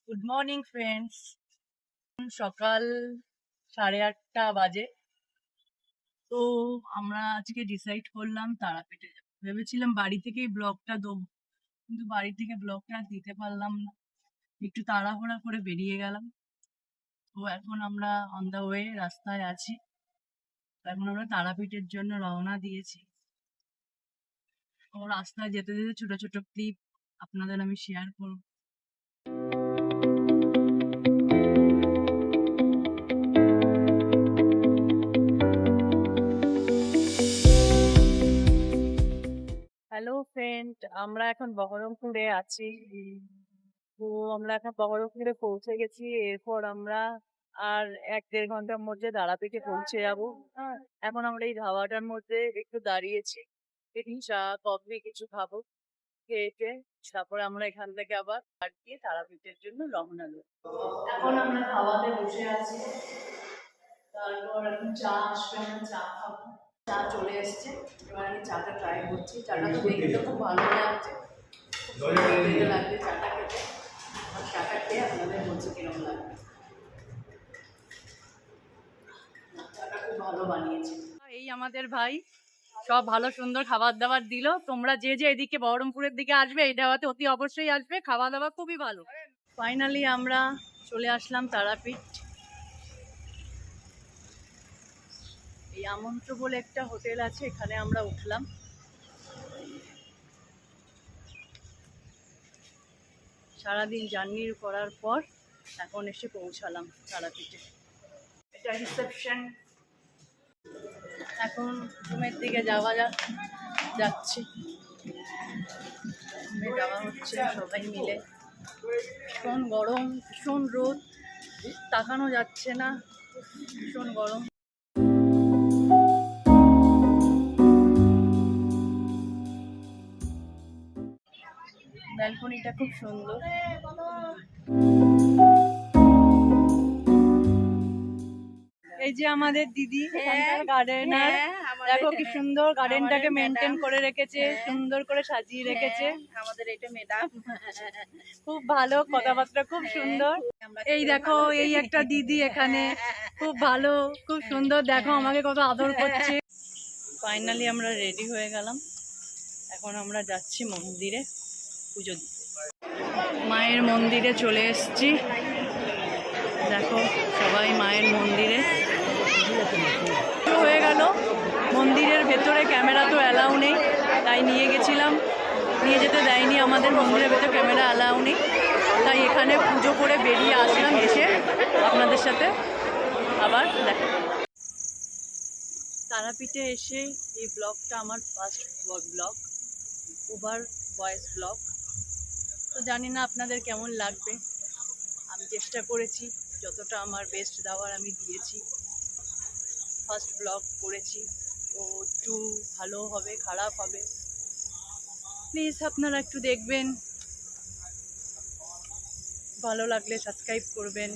Good morning friends. সকাল 8:30 বাজে। তো আমরা আজকে ডিসাইড করলাম তারাপীঠে যাবো। ভেবেছিলাম বাড়ি থেকেই ব্লগটা দেবো, কিন্তু বাড়ি থেকে ব্লগটা দিতে পারলাম না, একটু তাড়াহুড়া করে বেরিয়ে গেলাম। তো এখন আমরা অন দ্য ওয়ে রাস্তায় আছি। এখন আমরা তারাপীঠের জন্য রওনা দিয়েছি। ও রাস্তায় যেতে যেতে ছোট ছোট ক্লিপ আপনাদের আমি শেয়ার করব। হ্যালো ফ্রেন্ড, আমরা এখন বহরমপুরে আছি। তো আমরা এখন বহরমপুরে পৌঁছে গেছি। এরপর আমরা আর 1-1.5 ঘন্টার মধ্যে তারাপীঠে পৌঁছে যাব। এখন আমরা এই ধাবাটার মধ্যে একটু দাঁড়িয়েছি, একটু চা কফি কিছু খাবো, খেয়ে তারপরে আমরা এখান থেকে আবার বাড়ি দিয়ে তারাপীঠের জন্য রওনা দেবো। এখন আমরা ধাবাতে বসে আছি, তারপর এখন চা আসবে, আমরা চা খাবো। চা চলে এসছে, এবার আমি চাটা ট্রাই করছি। চাটা তো দেখতে খুব ভালো লাগছে, লাগছে চাটা খেতে। আর চাটা খেয়ে আপনাদের বলছি কিরকম লাগবে। চাটা খুব ভালো বানিয়েছে। এই আমাদের ভাই সব ভালো সুন্দর খাবার দাবার দিল। তোমরা যে যে এদিকে বহরমপুরের দিকে আসবে এই ধাবাতে অতি অবশ্যই আসবে, খাওয়া দাওয়া খুবই ভালো। ফাইনালি আমরা চলে আসলাম তারাপীঠ। এই আমন্ত্র বলে একটা হোটেল আছে, এখানে আমরা উঠলাম। সারাদিন জার্নি করার পর এখন এসে পৌঁছালাম তারাপীঠে। এটা রিসেপশন। এখন রুমের দিকে যাচ্ছে যাওয়া হচ্ছে সবাই মিলে। ভীষণ গরম, ভীষণ রোদ, তাকানো যাচ্ছে না, ভীষণ গরম। ব্যালকনিটা খুব সুন্দর। এই যে আমাদের দিদি গার্ডেনার, দেখো কি সুন্দর গার্ডেনটাকে মেনটেন করে রেখেছে, সুন্দর করে সাজিয়ে রেখেছে। আমাদের এটা ম্যাডাম খুব ভালো, কথাবার্তা খুব সুন্দর। এই দেখো এই একটা দিদি এখানে, খুব ভালো, খুব সুন্দর। দেখো আমাকে কত আদর করছে। ফাইনালি আমরা রেডি হয়ে গেলাম, এখন আমরা যাচ্ছি মন্দিরে পুজো দিতে। মায়ের মন্দিরে চলে এসেছি। দেখো সবাই মায়ের মন্দিরে হয়ে গেল। মন্দিরের ভেতরে ক্যামেরা তো অ্যালাউ নেই, তাই নিয়ে গেছিলাম, নিয়ে যেতে দেয়নি আমাদের। মন্দিরের ভেতরে ক্যামেরা অ্যালাউ নেই, তাই এখানে পুজো করে বেরিয়ে আসলাম। এসে আপনাদের সাথে আবার দেখা। তারাপীঠে এসে এই ব্লগটা আমার first blog, Uber voice blog. তো জানি না আপনাদের কেমন লাগবে। আমি চেষ্টা করেছি যতটা আমার বেস্ট দেওয়ার আমি দিয়েছি। ফার্স্ট ব্লগ করেছি, তো একটু ভালো হবে খারাপ হবে, প্লিজ আপনারা একটু দেখবেন। ভালো লাগলে সাবস্ক্রাইব করবেন।